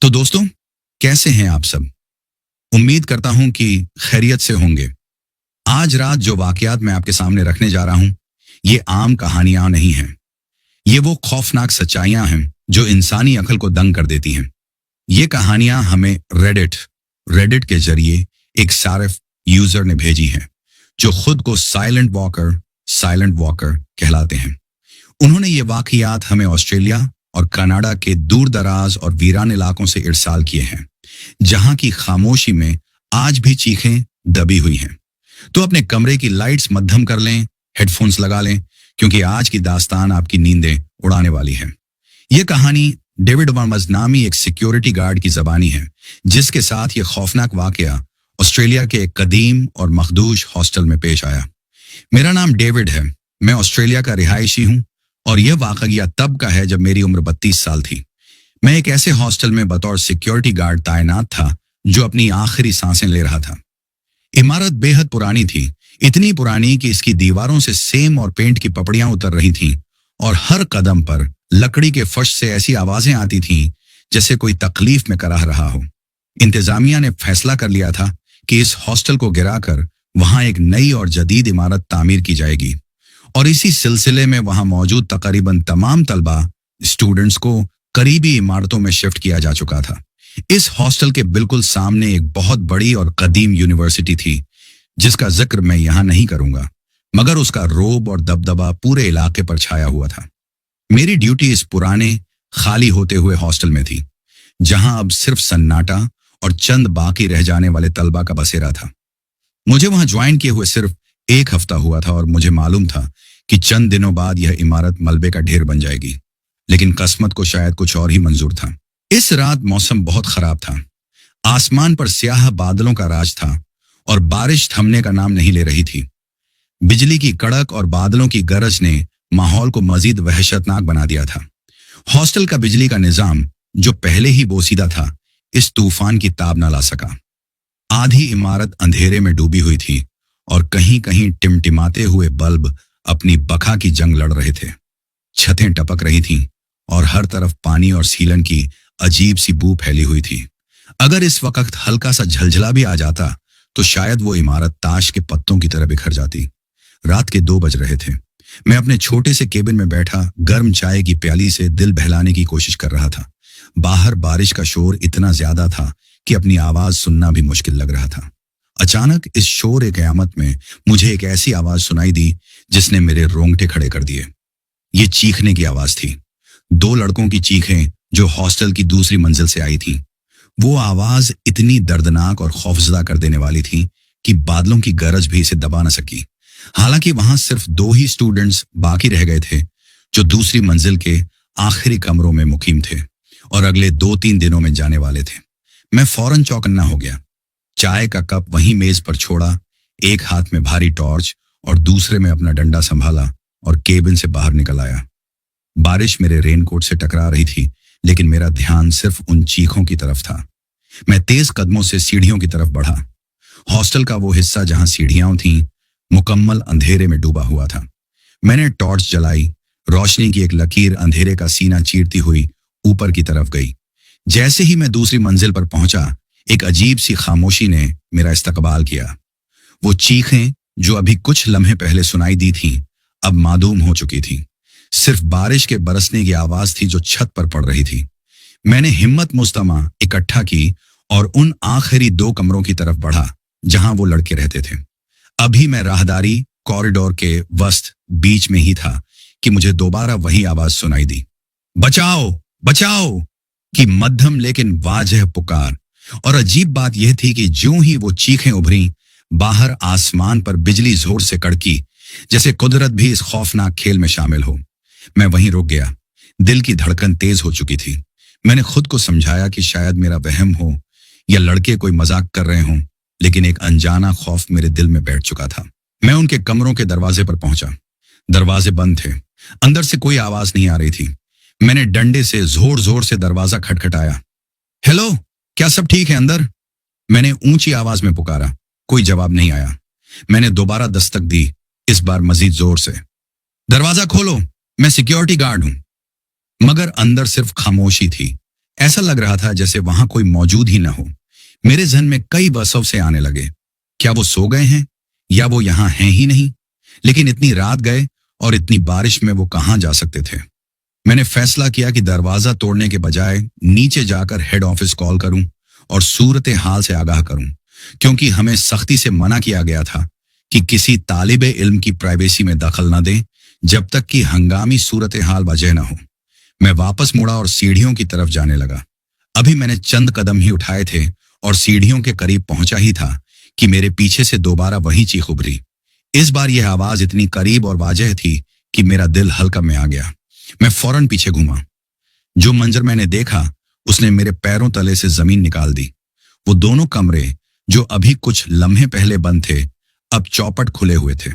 तो दोस्तों, कैसे हैं आप सब? उम्मीद करता हूं कि खैरियत से होंगे। आज रात जो वाकयात मैं आपके सामने रखने जा रहा हूं, ये आम कहानियां नहीं हैं। ये वो खौफनाक सच्चाइयां हैं जो इंसानी अकल को दंग कर देती हैं। ये कहानियां हमें रेडिट के जरिए एक सारिफ यूजर ने भेजी हैं, जो खुद को साइलेंट वॉकर कहलाते हैं। उन्होंने ये वाकयात हमें ऑस्ट्रेलिया और कनाडा के दूर दराज और वीरान इलाकों से इरसाल किए हैं, जहां की खामोशी में आज भी चीखें दबी हुई हैं। तो अपने कमरे की लाइट्स मध्यम कर लें, हेडफोन्स लगा लें, क्योंकि आज की दास्तान आपकी नींदें उड़ाने वाली है। ये कहानी डेविड वर्मस नामी एक सिक्योरिटी गार्ड की जबानी है, जिसके साथ ये खौफनाक वाकया ऑस्ट्रेलिया के एक कदीम और मखदूश हॉस्टल में पेश आया। मेरा नाम डेविड है, मैं ऑस्ट्रेलिया का रिहायशी हूं और यह वाकया तब का है जब मेरी उम्र 32 साल थी। मैं एक ऐसे हॉस्टल में बतौर सिक्योरिटी गार्ड तैनात था जो अपनी आखिरी सांसें ले रहा था। इमारत बेहद पुरानी थी, इतनी पुरानी कि इसकी दीवारों से सेम और पेंट की पपड़ियां उतर रही थीं और हर कदम पर लकड़ी के फर्श से ऐसी आवाजें आती थीं जैसे कोई तकलीफ में कराह रहा हो। इंतजामिया ने फैसला कर लिया था कि इस हॉस्टल को गिराकर वहां एक नई और जदीद इमारत तामीर की जाएगी, और इसी सिलसिले में वहां मौजूद तकरीबन तमाम तलबा स्टूडेंट्स को करीबी इमारतों में शिफ्ट किया जा चुका था। इस हॉस्टल के बिल्कुल सामने एक बहुत बड़ी और कदीम यूनिवर्सिटी थी, जिसका जिक्र मैं यहां नहीं करूंगा, मगर उसका रोब और दबदबा पूरे इलाके पर छाया हुआ था। मेरी ड्यूटी इस पुराने खाली होते हुए हॉस्टल में थी, जहां अब सिर्फ सन्नाटा और चंद बाकी रह जाने वाले तलबा का बसेरा था। मुझे वहां ज्वाइन किए हुए सिर्फ एक हफ्ता हुआ था और मुझे मालूम था कि चंद दिनों बाद यह इमारत मलबे का ढेर बन जाएगी, लेकिन किस्मत को शायद कुछ और ही मंजूर था। इस रात मौसम बहुत खराब था। आसमान पर स्याह बादलों का राज था और बारिश थमने का नाम नहीं ले रही थी। बिजली की कड़क और बादलों की गरज ने माहौल को मजीद वहशतनाक बना दिया था। हॉस्टल का बिजली का निजाम, जो पहले ही बोसीदा था, इस तूफान की ताब न ला सका। आधी इमारत अंधेरे में डूबी हुई थी और कहीं कहीं टिमटिमाते हुए बल्ब अपनी बखा की जंग लड़ रहे थे। छतें टपक रही थीं और हर तरफ पानी और सीलन की अजीब सी बू फैली हुई थी। अगर इस वक्त हल्का सा झलझला भी आ जाता तो शायद वो इमारत ताश के पत्तों की तरह बिखर जाती। रात के 2 बज रहे थे। मैं अपने छोटे से केबिन में बैठा गर्म चाय की प्याली से दिल बहलाने की कोशिश कर रहा था। बाहर बारिश का शोर इतना ज्यादा था कि अपनी आवाज सुनना भी मुश्किल लग रहा था। अचानक इस शोर क़यामत में मुझे एक ऐसी आवाज सुनाई दी जिसने मेरे रोंगटे खड़े कर दिए। ये चीखने की आवाज थी। 2 लड़कों की चीखें जो हॉस्टल की दूसरी मंजिल से आई थी। वो आवाज इतनी दर्दनाक और खौफजदा कर देने वाली थी कि बादलों की गरज भी इसे दबा न सकी। हालांकि वहां सिर्फ 2 ही स्टूडेंट्स बाकी रह गए थे, जो दूसरी मंजिल के आखिरी कमरों में मुकीम थे और अगले 2-3 दिनों में जाने वाले थे। मैं फौरन चौकन्ना हो गया। चाय का कप वहीं मेज पर छोड़ा, एक हाथ में भारी टॉर्च और दूसरे में अपना डंडा संभाला और केबिन से बाहर निकल आया। बारिश मेरे रेनकोट से टकरा रही थी, लेकिन मेरा ध्यान सिर्फ उन चीखों की तरफ था। मैं तेज कदमों से सीढ़ियों की तरफ बढ़ा। हॉस्टल का वो हिस्सा जहां सीढ़ियां थीं मुकम्मल अंधेरे में डूबा हुआ था। मैंने टॉर्च जलाई। रोशनी की एक लकीर अंधेरे का सीना चीरती हुई ऊपर की तरफ गई। जैसे ही मैं दूसरी मंजिल पर पहुंचा, एक अजीब सी खामोशी ने मेरा इस्तकबाल किया। वो चीखें जो अभी कुछ लम्हे पहले सुनाई दी थीं, अब मादूम हो चुकी थीं। सिर्फ बारिश के बरसने की आवाज थी जो छत पर पड़ रही थी। मैंने हिम्मत मुस्तमा इकट्ठा की और उन आखिरी 2 कमरों की तरफ बढ़ा जहां वो लड़के रहते थे। अभी मैं राहदारी कॉरिडोर के वस्त बीच में ही था कि मुझे दोबारा वही आवाज सुनाई दी, बचाओ बचाओ की मध्यम लेकिन वाजह पुकार। और अजीब बात यह थी कि ज्यों ही वो चीखें उभरी, बाहर आसमान पर बिजली जोर से कड़की, जैसे कुदरत भी इस खौफनाक खेल में शामिल हो। मैं वहीं रुक गया। दिल की धड़कन तेज हो चुकी थी। मैंने खुद को समझाया कि शायद मेरा वहम हो या लड़के कोई मजाक कर रहे हों, लेकिन एक अनजाना खौफ मेरे दिल में बैठ चुका था। मैं उनके कमरों के दरवाजे पर पहुंचा। दरवाजे बंद थे। अंदर से कोई आवाज नहीं आ रही थी। मैंने डंडे से जोर जोर से दरवाजा खटखटाया। हेलो, क्या सब ठीक है अंदर? मैंने ऊंची आवाज में पुकारा। कोई जवाब नहीं आया। मैंने दोबारा दस्तक दी, इस बार मजीद जोर से। दरवाजा खोलो, मैं सिक्योरिटी गार्ड हूं। मगर अंदर सिर्फ खामोशी थी। ऐसा लग रहा था जैसे वहां कोई मौजूद ही न हो। मेरे जहन में कई बसव से आने लगे, क्या वो सो गए हैं या वो यहां हैं ही नहीं। लेकिन इतनी रात गए और इतनी बारिश में वो कहां जा सकते थे। मैंने फैसला किया कि दरवाजा तोड़ने के बजाय नीचे जाकर हेड ऑफिस कॉल करूं और सूरत हाल से आगाह करूं, क्योंकि हमें सख्ती से मना किया गया था कि किसी तालिबे इल्म की प्राइवेसी में दखल न दें जब तक कि हंगामी सूरत हाल वजह न हो। मैं वापस मुड़ा और सीढ़ियों की तरफ जाने लगा। अभी मैंने चंद कदम ही उठाए थे और सीढ़ियों के करीब पहुंचा ही था कि मेरे पीछे से दोबारा वही चीख उभरी। इस बार यह आवाज इतनी करीब और वाजह थी कि मेरा दिल हल्का में आ गया। मैं फौरन पीछे घूमा। जो मंजर मैंने देखा उसने मेरे पैरों तले से जमीन निकाल दी। वो दोनों कमरे जो अभी कुछ लम्हे पहले बंद थे अब चौपट खुले हुए थे।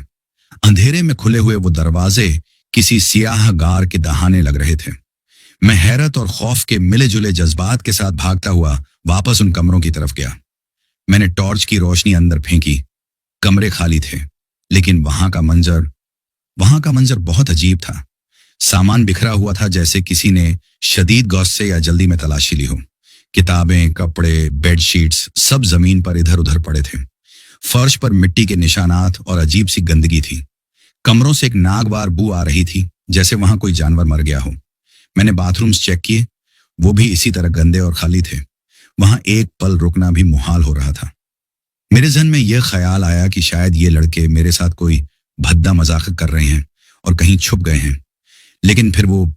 अंधेरे में खुले हुए वो दरवाजे किसी सियाह गार के दहाने लग रहे थे। मैं हैरत और खौफ के मिले जुले जज्बात के साथ भागता हुआ वापस उन कमरों की तरफ गया। मैंने टॉर्च की रोशनी अंदर फेंकी। कमरे खाली थे, लेकिन वहां का मंजर बहुत अजीब था। सामान बिखरा हुआ था जैसे किसी ने शदीद गौस से या जल्दी में तलाशी ली हो। किताबें, कपड़े, बेडशीट्स सब जमीन पर इधर उधर पड़े थे। फर्श पर मिट्टी के निशानात और अजीब सी गंदगी थी। कमरों से एक नागवार बू आ रही थी, जैसे वहां कोई जानवर मर गया हो। मैंने बाथरूम्स चेक किए, वो भी इसी तरह गंदे और खाली थे। वहां एक पल रुकना भी मुहाल हो रहा था। मेरे जहन में यह ख्याल आया कि शायद ये लड़के मेरे साथ कोई भद्दा मजाक कर रहे हैं और कहीं छुप गए हैं। लेकिन फिर वो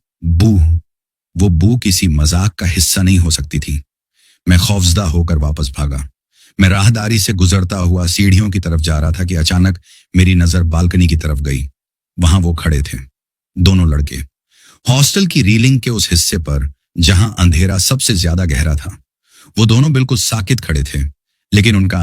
बू किसी मजाक का हिस्सा नहीं हो सकती थी। मैं खौफजदा होकर वापस भागा। मैं राहदारी से गुजरता हुआ सीढ़ियों की तरफ जा रहा था कि अचानक मेरी नजर बालकनी की तरफ गई। वहां वो खड़े थे, दोनों लड़के, हॉस्टल की रीलिंग के उस हिस्से पर जहां अंधेरा सबसे ज्यादा गहरा था। वो दोनों बिल्कुल साकित खड़े थे, लेकिन उनका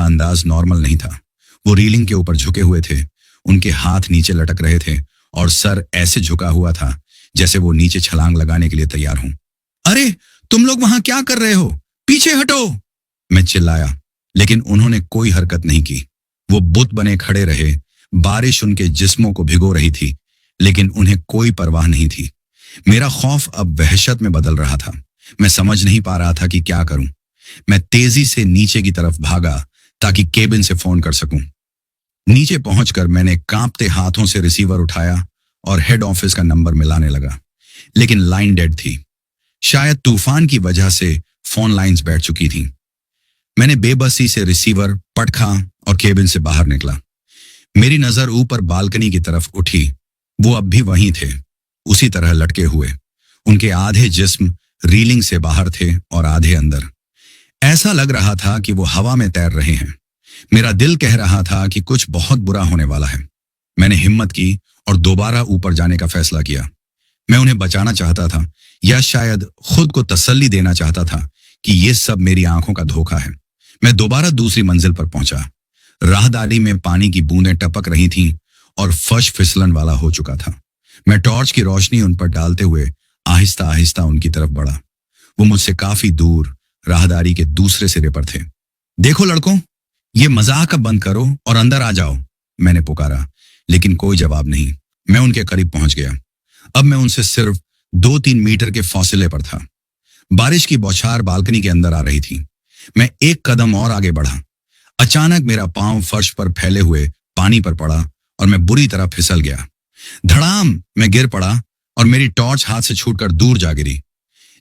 अंदाज नॉर्मल नहीं था। वो रीलिंग के ऊपर झुके हुए थे, उनके हाथ नीचे लटक रहे थे और सर ऐसे झुका हुआ था जैसे वो नीचे छलांग लगाने के लिए तैयार हों। अरे तुम लोग वहां क्या कर रहे हो? पीछे हटो! मैं चिल्लाया, लेकिन उन्होंने कोई हरकत नहीं की। वो बुत बने खड़े रहे। बारिश उनके जिस्मों को भिगो रही थी, लेकिन उन्हें कोई परवाह नहीं थी। मेरा खौफ अब वहशत में बदल रहा था। मैं समझ नहीं पा रहा था कि क्या करूं। मैं तेजी से नीचे की तरफ भागा ताकि केबिन से फोन कर सकूं। नीचे पहुंचकर मैंने कांपते हाथों से रिसीवर उठाया और हेड ऑफिस का नंबर मिलाने लगा, लेकिन लाइन डेड थी। शायद तूफान की वजह से फोन लाइंस बैठ चुकी थीं। मैंने बेबसी से रिसीवर पटखा और केबिन से बाहर निकला। मेरी नजर ऊपर बालकनी की तरफ उठी। वो अब भी वहीं थे, उसी तरह लटके हुए। उनके आधे जिस्म रीलिंग से बाहर थे और आधे अंदर। ऐसा लग रहा था कि वो हवा में तैर रहे हैं। मेरा दिल कह रहा था कि कुछ बहुत बुरा होने वाला है। मैंने हिम्मत की और दोबारा ऊपर जाने का फैसला किया। मैं उन्हें बचाना चाहता था, या शायद खुद को तसल्ली देना चाहता था कि ये सब मेरी आंखों का धोखा है। मैं दोबारा दूसरी मंजिल पर पहुंचा। राहदारी में पानी की बूंदें टपक रही थीं और फर्श फिसलन वाला हो चुका था। मैं टॉर्च की रोशनी उन पर डालते हुए आहिस्ता आहिस्ता उनकी तरफ बढ़ा। वो मुझसे काफी दूर राहदारी के दूसरे सिरे पर थे। देखो लड़कों, ये मजाक अब बंद करो और अंदर आ जाओ, मैंने पुकारा, लेकिन कोई जवाब नहीं। मैं उनके करीब पहुंच गया। अब मैं उनसे सिर्फ 2-3 मीटर के फासले पर था। बारिश की बौछार बालकनी के अंदर आ रही थी। मैं एक कदम और आगे बढ़ा। अचानक मेरा पांव फर्श पर फैले हुए पानी पर पड़ा और मैं बुरी तरह फिसल गया। धड़ाम मैं गिर पड़ा और मेरी टॉर्च हाथ से छूटकर दूर जा गिरी।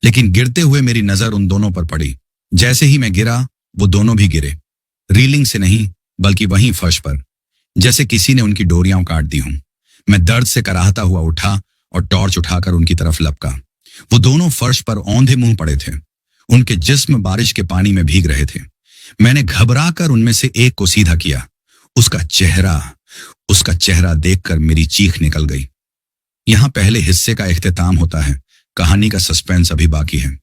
लेकिन गिरते हुए मेरी नजर उन दोनों पर पड़ी। जैसे ही मैं गिरा, वो दोनों भी गिरे। रीलिंग से नहीं, बल्कि वहीं फर्श पर, जैसे किसी ने उनकी डोरियां काट दी हों। मैं दर्द से कराहता हुआ उठा और टॉर्च उठाकर उनकी तरफ लपका। वो दोनों फर्श पर औंधे मुंह पड़े थे। उनके जिस्म बारिश के पानी में भीग रहे थे। मैंने घबराकर उनमें से एक को सीधा किया। उसका चेहरा देखकर मेरी चीख निकल गई। यहां पहले हिस्से का इख्तिताम होता है। कहानी का सस्पेंस अभी बाकी है।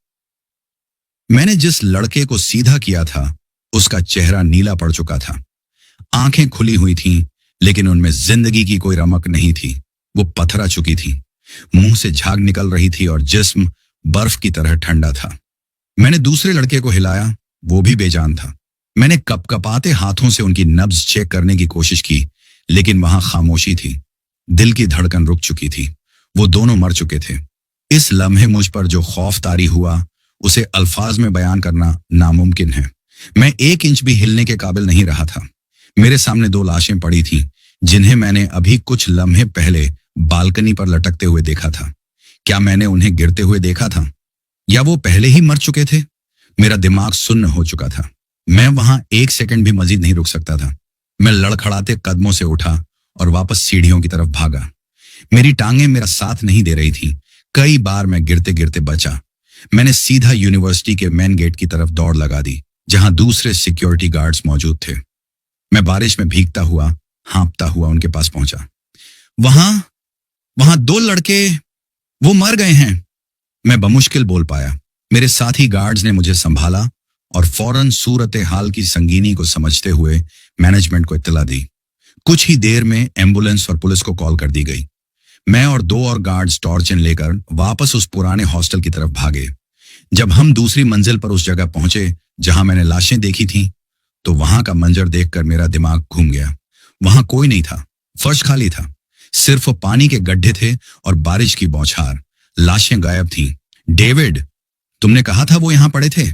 मैंने जिस लड़के को सीधा किया था, उसका चेहरा नीला पड़ चुका था। आंखें खुली हुई थीं, लेकिन उनमें जिंदगी की कोई रमक नहीं थी। वो पथरा चुकी थी। मुंह से झाग निकल रही थी और जिस्म बर्फ की तरह ठंडा था। मैंने दूसरे लड़के को हिलाया, वो भी बेजान था। मैंने कपकपाते हाथों से उनकी नब्ज चेक करने की कोशिश की, लेकिन वहां खामोशी थी। दिल की धड़कन रुक चुकी थी। वो दोनों मर चुके थे। इस लम्हे मुझ पर जो खौफ तारी हुआ उसे अल्फाज में बयान करना नामुमकिन है। मैं 1 इंच भी हिलने के काबिल नहीं रहा था। मेरे सामने 2 लाशें पड़ी थीं, जिन्हें मैंने अभी कुछ लम्हे पहले बालकनी पर लटकते हुए देखा था। क्या मैंने उन्हें गिरते हुए देखा था, या वो पहले ही मर चुके थे? मेरा दिमाग सुन्न हो चुका था। मैं वहां 1 सेकंड भी मजीद नहीं रुक सकता था। मैं लड़खड़ाते कदमों से उठा और वापस सीढ़ियों की तरफ भागा। मेरी टांगें मेरा साथ नहीं दे रही थीं। कई बार मैं गिरते गिरते बचा। मैंने सीधा यूनिवर्सिटी के मेन गेट की तरफ दौड़ लगा दी, जहां दूसरे सिक्योरिटी गार्ड्स मौजूद थे। मैं बारिश में भीगता हुआ, हाँफता हुआ उनके पास पहुंचा। वहां वहां 2 लड़के, वो मर गए हैं, मैं बमुश्किल बोल पाया। मेरे साथी गार्ड्स ने मुझे संभाला और फौरन सूरत हाल की संगीनी को समझते हुए मैनेजमेंट को इत्तला दी। कुछ ही देर में एम्बुलेंस और पुलिस को कॉल कर दी गई। मैं और 2 और गार्ड्स टॉर्चन लेकर वापस उस पुराने हॉस्टल की तरफ भागे। जब हम दूसरी मंजिल पर उस जगह पहुंचे जहां मैंने लाशें देखी थीं, तो वहां का मंजर देखकर मेरा दिमाग घूम गया। वहां कोई नहीं था, फर्श खाली था, सिर्फ पानी के गड्ढे थे और बारिश की बौछार। लाशें गायब थीं। डेविड, तुमने कहा था वो यहां पड़े थे?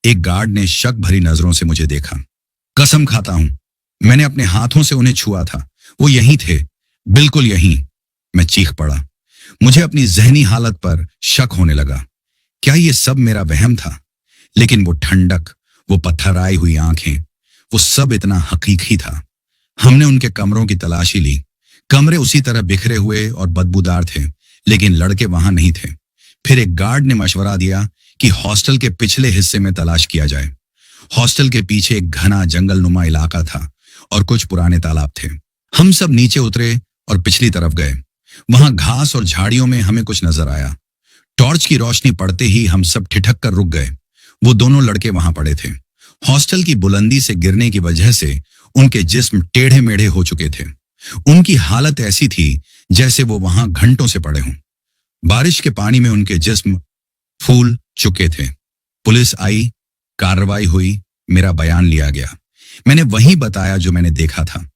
एक गार्ड ने शक भरी नजरों से मुझे देखा। कसम खाता हूं, मैंने अपने हाथों से उन्हें छुआ था। वो यहीं थे, बिल्कुल यहीं। मैं चीख पड़ा। मुझे अपनी जहनी हालत पर शक होने लगा। क्या ये सब मेरा वहम था? लेकिन वो ठंडक, वो पत्थराई हुई आंखें, वो सब इतना हकीकी था। हमने उनके कमरों की तलाशी ली। कमरे उसी तरह बिखरे हुए और बदबूदार थे, लेकिन लड़के वहां नहीं थे। फिर एक गार्ड ने मशवरा दिया कि हॉस्टल के पिछले हिस्से में तलाश किया जाए। हॉस्टल के पीछे एक घना जंगलनुमा इलाका था और कुछ पुराने तालाब थे। हम सब नीचे उतरे और पिछली तरफ गए। वहां घास और झाड़ियों में हमें कुछ नजर आया। टॉर्च की रोशनी पड़ते ही हम सब ठिठक कर रुक गए। वो दोनों लड़के वहां पड़े थे। हॉस्टल की बुलंदी से गिरने की वजह से उनके जिस्म टेढ़े मेढ़े हो चुके थे। उनकी हालत ऐसी थी जैसे वो वहां घंटों से पड़े हों। बारिश के पानी में उनके जिस्म फूल चुके थे। पुलिस आई, कार्रवाई हुई, मेरा बयान लिया गया। मैंने वही बताया जो मैंने देखा था,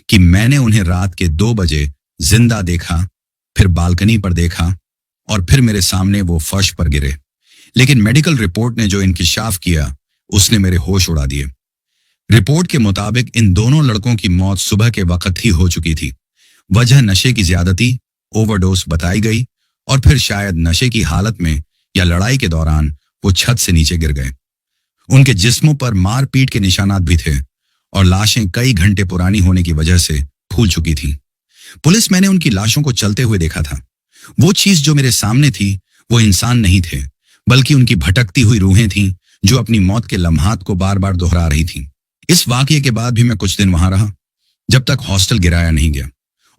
कि मैंने उन्हें रात के 2 बजे जिंदा देखा, फिर बालकनी पर देखा और फिर मेरे सामने वो फर्श पर गिरे। लेकिन मेडिकल रिपोर्ट ने जो इंकिशाफ किया उसने मेरे होश उड़ा दिए। रिपोर्ट के मुताबिक इन दोनों लड़कों की मौत सुबह के वक्त ही हो चुकी थी। वजह नशे की ज्यादती, ओवरडोज बताई गई और फिर शायद नशे की हालत में या लड़ाई के दौरान वो छत से नीचे गिर गए। उनके जिस्मों पर मारपीट के निशानात भी थे और लाशें कई घंटे पुरानी होने की वजह से फूल चुकी थीं। पुलिस, मैंने उनकी लाशों को चलते हुए देखा था। वो चीज जो मेरे सामने थी वो इंसान नहीं थे, बल्कि उनकी भटकती हुई रूहें थीं जो अपनी मौत के लम्हात को बार बार दोहरा रही थीं। इस वाकये के बाद भी मैं कुछ दिन वहां रहा, जब तक हॉस्टल गिराया नहीं गया।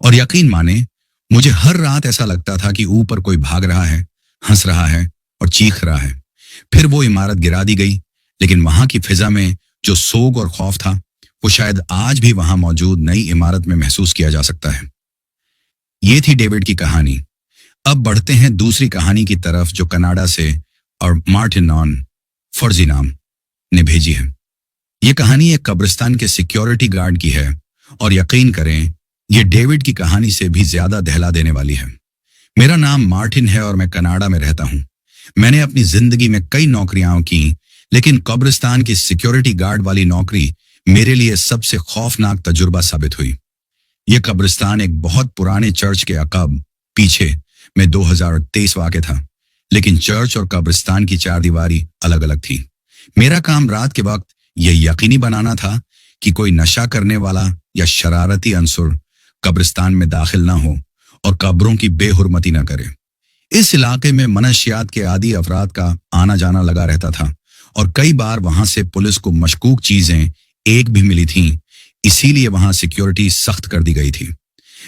और यकीन माने, मुझे हर रात ऐसा लगता था कि ऊपर कोई भाग रहा है, हंस रहा है और चीख रहा है। फिर वो इमारत गिरा दी गई, लेकिन वहां की फिजा में जो सोग और खौफ था वो शायद आज भी वहां मौजूद नई इमारत में महसूस किया जा सकता है। ये थी डेविड की कहानी। अब बढ़ते हैं दूसरी कहानी की तरफ जो कनाडा से और मार्टिन नॉन फर्जिनाम ने भेजी है। ये कहानी एक कब्रिस्तान के सिक्योरिटी गार्ड की है और यकीन करें, ये डेविड की कहानी से भी ज्यादा दहला देने वाली है। मेरा नाम मार्टिन है और मैं कनाडा में रहता हूं। मैंने अपनी जिंदगी में कई नौकरियां की, लेकिन कब्रिस्तान की सिक्योरिटी गार्ड वाली नौकरी मेरे लिए सबसे खौफनाक तजुर्बा साबित हुई। यह कब्रिस्तान एक बहुत पुराने चर्च के अकब पीछे में 2023 वाक़ था, लेकिन चर्च और कब्रिस्तान की चारदीवारी अलग अलग थी। मेरा काम रात के वक्त यह यकीनी बनाना था कि कोई नशा करने वाला या शरारती अंसुर कब्रिस्तान में दाखिल ना हो और कब्रों की बेहुरमती ना करे। इस इलाके में मनशियात के आदी अफराद का आना जाना लगा रहता था और कई बार वहां से पुलिस को मशकूक चीजें एक भी मिली थीं, इसीलिए वहां सिक्योरिटी सख्त कर दी गई थी।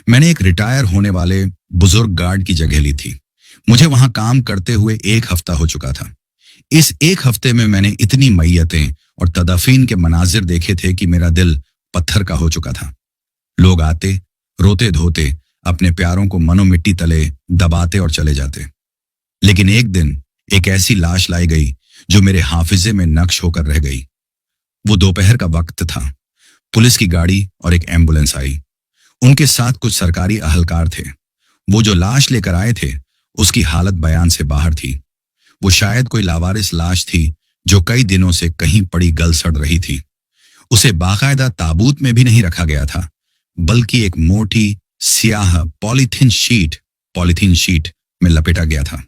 मैंने एक रिटायर होने वाले बुजुर्ग गार्ड की जगह ली थी। मुझे वहां काम करते हुए 1 हफ्ता हो चुका था। इस 1 हफ्ते में मैंने इतनी मैयतें और तदफीन के मनाजिर देखे थे कि मेरा दिल पत्थर का हो चुका था। लोग आते, रोते धोते अपने प्यारों को मनो मिट्टी तले दबाते और चले जाते। लेकिन एक दिन एक ऐसी लाश लाई गई जो मेरे हाफिजे में नक्श होकर रह गई। वो दोपहर का वक्त था। पुलिस की गाड़ी और एक एम्बुलेंस आई। उनके साथ कुछ सरकारी अहलकार थे। वो जो लाश लेकर आए थे उसकी हालत बयान से बाहर थी। वो शायद कोई लावारिस लाश थी जो कई दिनों से कहीं पड़ी गल सड़ रही थी। उसे बाकायदा ताबूत में भी नहीं रखा गया था, बल्कि एक मोटी स्याह पॉलीथीन शीट में लपेटा गया था।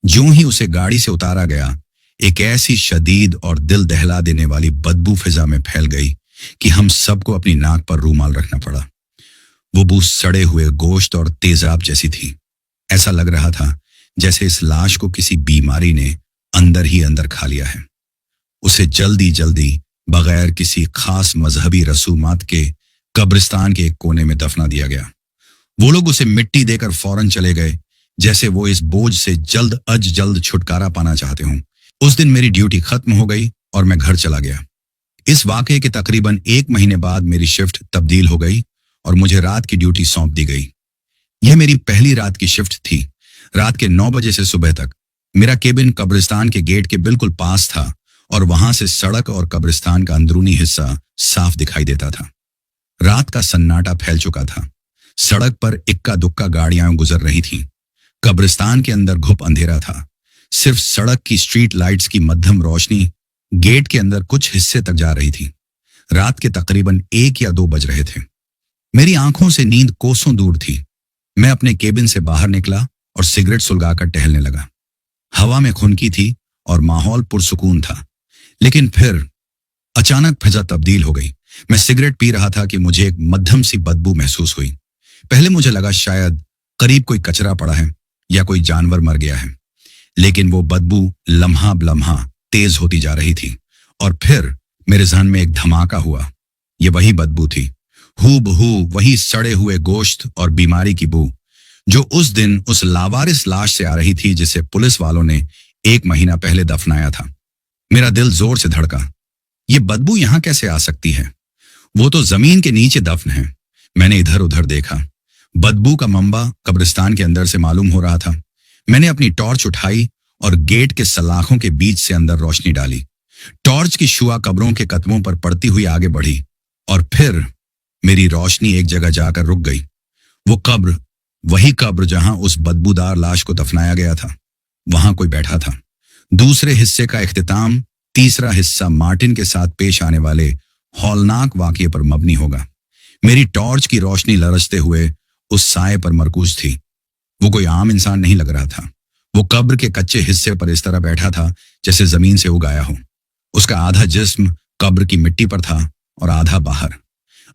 ज्यों ही उसे गाड़ी से उतारा गया, एक ऐसी शदीद और दिल दहला देने वाली बदबू फिजा में फैल गई कि हम सबको अपनी नाक पर रूमाल रखना पड़ा। वो बू सड़े हुए गोश्त और तेजाब जैसी थी। ऐसा लग रहा था जैसे इस लाश को किसी बीमारी ने अंदर ही अंदर खा लिया है। उसे जल्दी जल्दी बगैर किसी खास मजहबी रसूमात के कब्रिस्तान के एक कोने में दफना दिया गया। वो लोग उसे मिट्टी देकर फौरन चले गए, जैसे वो इस बोझ से जल्द छुटकारा पाना चाहते हों। उस दिन मेरी ड्यूटी खत्म हो गई और मैं घर चला गया। इस वाकये के तकरीबन 1 महीने बाद मेरी शिफ्ट तब्दील हो गई और मुझे रात की ड्यूटी सौंप दी गई। यह मेरी पहली रात की शिफ्ट थी। रात के 9 बजे से सुबह तक। मेरा केबिन कब्रिस्तान के गेट के बिल्कुल पास था और वहां से सड़क और कब्रिस्तान का अंदरूनी हिस्सा साफ दिखाई देता था। रात का सन्नाटा फैल चुका था। सड़क पर इक्का दुक्का गाड़ियां गुजर रही थीं। कब्रिस्तान के अंदर घुप अंधेरा था। सिर्फ सड़क की स्ट्रीट लाइट्स की मध्यम रोशनी गेट के अंदर कुछ हिस्से तक जा रही थी। रात के तकरीबन 1 या 2 बज रहे थे। मेरी आंखों से नींद कोसों दूर थी। मैं अपने केबिन से बाहर निकला और सिगरेट सुलगाकर टहलने लगा। हवा में खुनकी थी और माहौल पुरसुकून था। लेकिन फिर अचानक फिजा तब्दील हो गई। मैं सिगरेट पी रहा था कि मुझे एक मध्यम सी बदबू महसूस हुई। पहले मुझे लगा शायद करीब कोई कचरा पड़ा है या कोई जानवर मर गया है, लेकिन वो बदबू लम्हा बलम्हा तेज होती जा रही थी। और फिर मेरे जहन में एक धमाका हुआ। ये वही बदबू थी, हूबहू वही सड़े हुए गोश्त और बीमारी की बू जो उस दिन उस लावारिस लाश से आ रही थी जिसे पुलिस वालों ने 1 महीना पहले दफनाया था। मेरा दिल जोर से धड़का। ये बदबू यहां कैसे आ सकती है? वो तो जमीन के नीचे दफन है। मैंने इधर उधर देखा। बदबू का मंबा कब्रिस्तान के अंदर से मालूम हो रहा था। मैंने अपनी टॉर्च उठाई और गेट के सलाखों के बीच से अंदर रोशनी डाली। टॉर्च की शुआ कब्रों के कदमों पर पड़ती हुई आगे बढ़ी और फिर मेरी रोशनी एक जगह जाकर रुक गई। वो कब्र, वही कब्र जहां उस बदबूदार लाश को दफनाया गया था, वहां कोई बैठा था। दूसरे हिस्से का इख्तिताम तीसरा हिस्सा मार्टिन के साथ पेश आने वाले हौलनाक वाकये पर मबनी होगा। मेरी टॉर्च की रोशनी लरजते हुए उस साए पर मरकूज थी। वो कोई आम इंसान नहीं लग रहा था। वो कब्र के कच्चे हिस्से पर इस तरह बैठा था जैसे जमीन से उगाया हो। उसका आधा जिस्म कब्र की मिट्टी पर था और आधा बाहर।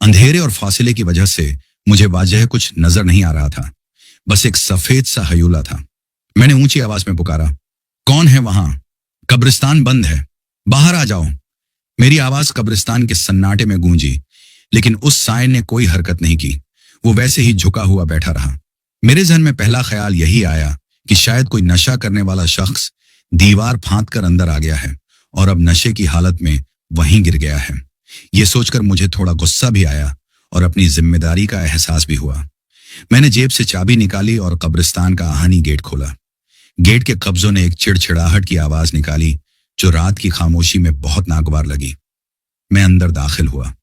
अंधेरे और फासिले की वजह से मुझे वाजह कुछ नजर नहीं आ रहा था, बस एक सफेद सा हयूला था। मैंने ऊंची आवाज में पुकारा, कौन है वहां? कब्रिस्तान बंद है, बाहर आ जाओ। मेरी आवाज कब्रिस्तान के सन्नाटे में गूंजी, लेकिन उस साए ने कोई हरकत नहीं की। वो वैसे ही झुका हुआ बैठा रहा। मेरे जहन में पहला ख्याल यही आया कि शायद कोई नशा करने वाला शख्स दीवार फांद कर अंदर आ गया है और अब नशे की हालत में वहीं गिर गया है। ये सोचकर मुझे थोड़ा गुस्सा भी आया और अपनी जिम्मेदारी का एहसास भी हुआ। मैंने जेब से चाबी निकाली और कब्रिस्तान का आहानी गेट खोला। गेट के कब्जों ने एक चिड़चिड़ाहट की आवाज निकाली जो रात की खामोशी में बहुत नागवार लगी। मैं अंदर दाखिल हुआ।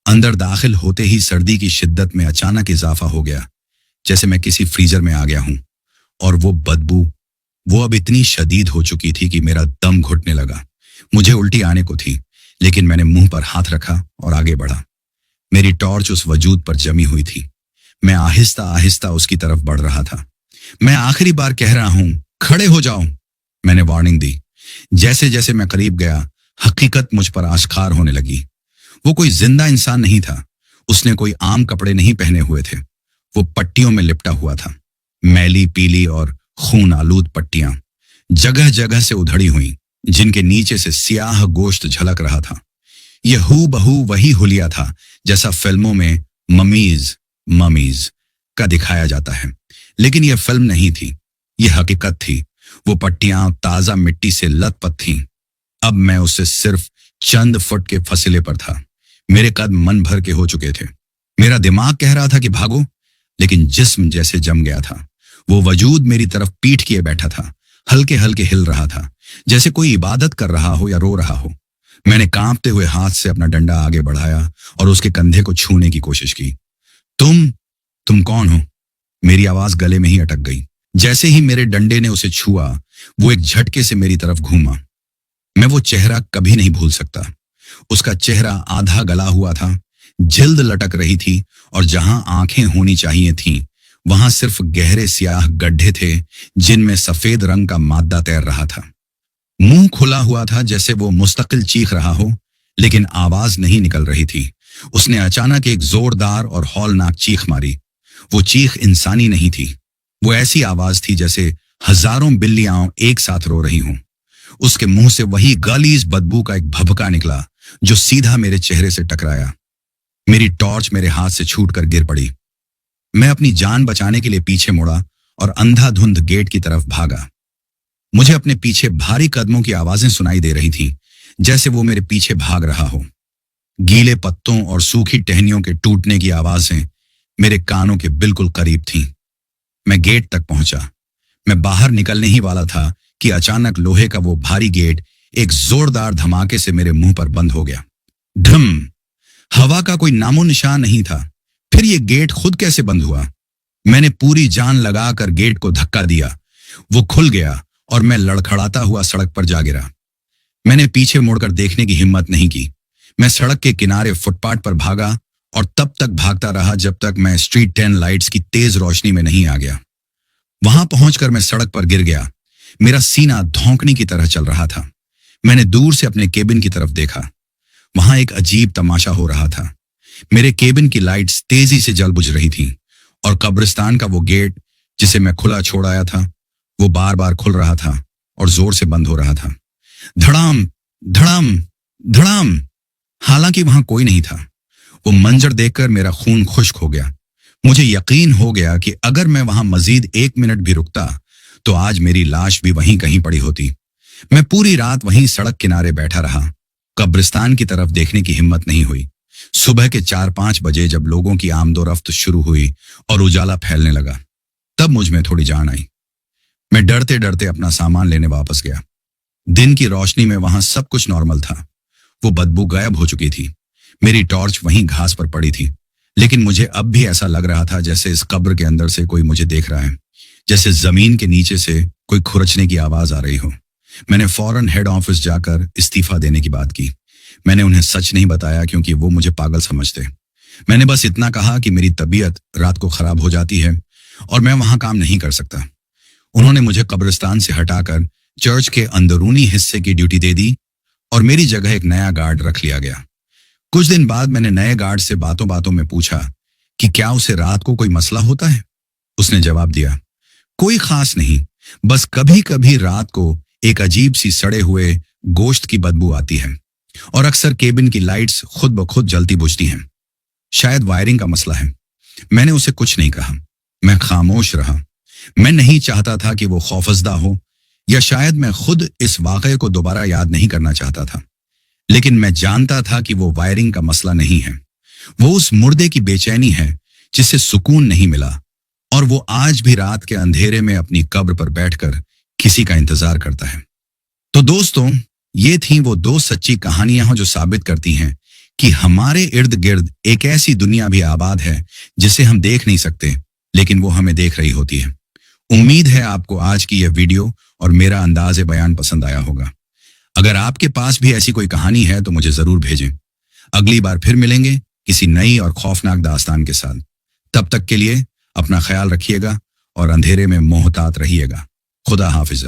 अंदर दाखिल होते ही सर्दी की शिद्दत में अचानक इजाफा हो गया, जैसे मैं किसी फ्रीजर में आ गया हूं। और वो बदबू, वो अब इतनी शदीद हो चुकी थी कि मेरा दम घुटने लगा। मुझे उल्टी आने को थी, लेकिन मैंने मुंह पर हाथ रखा और आगे बढ़ा। मेरी टॉर्च उस वजूद पर जमी हुई थी। मैं आहिस्ता आहिस्ता उसकी तरफ बढ़ रहा था। मैं आखिरी बार कह रहा हूं, खड़े हो जाओ, मैंने वार्निंग दी। जैसे जैसे मैं करीब गया, हकीकत मुझ पर आश्कार होने लगी। वो कोई जिंदा इंसान नहीं था। उसने कोई आम कपड़े नहीं पहने हुए थे। वो पट्टियों में लिपटा हुआ था, मैली पीली और खून आलूद पट्टियां, जगह जगह से उधड़ी हुई, जिनके नीचे से स्याह गोश्त झलक रहा था। यह हूबहू वही हुलिया था जैसा फिल्मों में ममीज का दिखाया जाता है, लेकिन यह फिल्म नहीं थी, यह हकीकत थी। वो पट्टियां ताजा मिट्टी से लथपथ थीं। अब मैं उससे सिर्फ चंद फुट के फसिले पर था। मेरे कदम मन भर के हो चुके थे। मेरा दिमाग कह रहा था कि भागो, लेकिन जिस्म जैसे जम गया था। वो वजूद मेरी तरफ पीठ किए बैठा था, हल्के हल्के हिल रहा था, जैसे कोई इबादत कर रहा हो या रो रहा हो। मैंने कांपते हुए हाथ से अपना डंडा आगे बढ़ाया और उसके कंधे को छूने की कोशिश की। तुम कौन हो? मेरी आवाज गले में ही अटक गई। जैसे ही मेरे डंडे ने उसे छुआ, वो एक झटके से मेरी तरफ घूमा। मैं वो चेहरा कभी नहीं भूल सकता। उसका चेहरा आधा गला हुआ था, जिल्द लटक रही थी और जहां आंखें होनी चाहिए थीं, वहां सिर्फ गहरे स्याह गड्ढे थे जिनमें सफेद रंग का माद्दा तैर रहा था। मुंह खुला हुआ था जैसे वो मुस्तकिल चीख रहा हो, लेकिन आवाज नहीं निकल रही थी। उसने अचानक एक जोरदार और हौलनाक चीख मारी। वो चीख इंसानी नहीं थी। वो ऐसी आवाज थी जैसे हजारों बिल्लियां एक साथ रो रही हों। उसके मुंह से वही गलीज बदबू का एक भभका निकला जो सीधा मेरे चेहरे से टकराया। मेरी टॉर्च मेरे हाथ से छूटकर गिर पड़ी। मैं अपनी जान बचाने के लिए पीछे मुड़ा और अंधाधुंध गेट की तरफ भागा। मुझे अपने पीछे भारी कदमों की आवाजें सुनाई दे रही थीं, जैसे वो मेरे पीछे भाग रहा हो। गीले पत्तों और सूखी टहनियों के टूटने की आवाजें मेरे कानों के बिल्कुल करीब थीं। मैं गेट तक पहुंचा। मैं बाहर निकलने ही वाला था कि अचानक लोहे का वो भारी गेट एक जोरदार धमाके से मेरे मुंह पर बंद हो गया। ढम! हवा का कोई नामो निशान नहीं था। फिर ये गेट खुद कैसे बंद हुआ? मैंने पूरी जान लगाकर गेट को धक्का दिया। वो खुल गया और मैं लड़खड़ाता हुआ सड़क पर जा गिरा। मैंने पीछे मुड़कर देखने की हिम्मत नहीं की। मैं सड़क के किनारे फुटपाथ पर भागा और तब तक भागता रहा जब तक मैं स्ट्रीट 10 लाइट्स की तेज रोशनी में नहीं आ गया। वहां पहुंचकर मैं सड़क पर गिर गया। मेरा सीना धौंकने की तरह चल रहा था। मैंने दूर से अपने केबिन की तरफ देखा। वहां एक अजीब तमाशा हो रहा था। मेरे केबिन की लाइट्स तेजी से जल बुझ रही थीं और कब्रिस्तान का वो गेट जिसे मैं खुला छोड़ आया था, वो बार बार खुल रहा था और जोर से बंद हो रहा था। धड़ाम, धड़ाम, धड़ाम। हालांकि वहां कोई नहीं था। वो मंजर देखकर मेरा खून खुश्क हो गया। मुझे यकीन हो गया कि अगर मैं वहां मजीद 1 मिनट भी रुकता तो आज मेरी लाश भी वहीं कहीं पड़ी होती। मैं पूरी रात वहीं सड़क किनारे बैठा रहा। कब्रिस्तान की तरफ देखने की हिम्मत नहीं हुई। सुबह के 4-5 बजे जब लोगों की आमदोरफ्त शुरू हुई और उजाला फैलने लगा, तब मुझ में थोड़ी जान आई। मैं डरते डरते अपना सामान लेने वापस गया। दिन की रोशनी में वहां सब कुछ नॉर्मल था। वो बदबू गायब हो चुकी थी। मेरी टॉर्च वहीं घास पर पड़ी थी, लेकिन मुझे अब भी ऐसा लग रहा था जैसे इस कब्र के अंदर से कोई मुझे देख रहा है, जैसे जमीन के नीचे से कोई खुरचने की आवाज आ रही हो। मैंने फौरन हेड ऑफिस जाकर इस्तीफा देने की बात की। मैंने उन्हें सच नहीं बताया क्योंकि वो मुझे पागल समझते। मैंने बस इतना कहा कि मेरी तबीयत रात को खराब हो जाती है और मैं वहां काम नहीं कर सकता। उन्होंने मुझे कब्रिस्तान से हटाकर चर्च के अंदरूनी हिस्से की ड्यूटी दे दी और मेरी जगह एक नया गार्ड रख लिया गया। कुछ दिन बाद मैंने नए गार्ड से बातों बातों में पूछा कि क्या उसे रात को कोई मसला होता है। उसने जवाब दिया, कोई खास नहीं, बस कभी कभी रात को एक अजीब सी सड़े हुए गोश्त की बदबू आती है और अक्सर केबिन की लाइट्स खुद ब खुद जलती बुझती हैं। शायद वायरिंग का मसला है। मैंने उसे कुछ नहीं कहा। मैं खामोश रहा। मैं नहीं चाहता था कि वो खौफजदा हो, या शायद मैं खुद इस वाकये को दोबारा याद नहीं करना चाहता था। लेकिन मैं जानता था कि वो वायरिंग का मसला नहीं है। वो उस मुर्दे की बेचैनी है जिसे सुकून नहीं मिला और वो आज भी रात के अंधेरे में अपनी कब्र पर बैठकर किसी का इंतजार करता है। तो दोस्तों, ये थी वो 2 सच्ची कहानियां जो साबित करती हैं कि हमारे इर्द गिर्द एक ऐसी दुनिया भी आबाद है जिसे हम देख नहीं सकते, लेकिन वो हमें देख रही होती है। उम्मीद है आपको आज की यह वीडियो और मेरा अंदाज़े बयान पसंद आया होगा। अगर आपके पास भी ऐसी कोई कहानी है तो मुझे जरूर भेजें। अगली बार फिर मिलेंगे किसी नई और खौफनाक दास्तान के साथ। तब तक के लिए अपना ख्याल रखिएगा और अंधेरे में मोहतात रहिएगा। खुदा हाफिज़।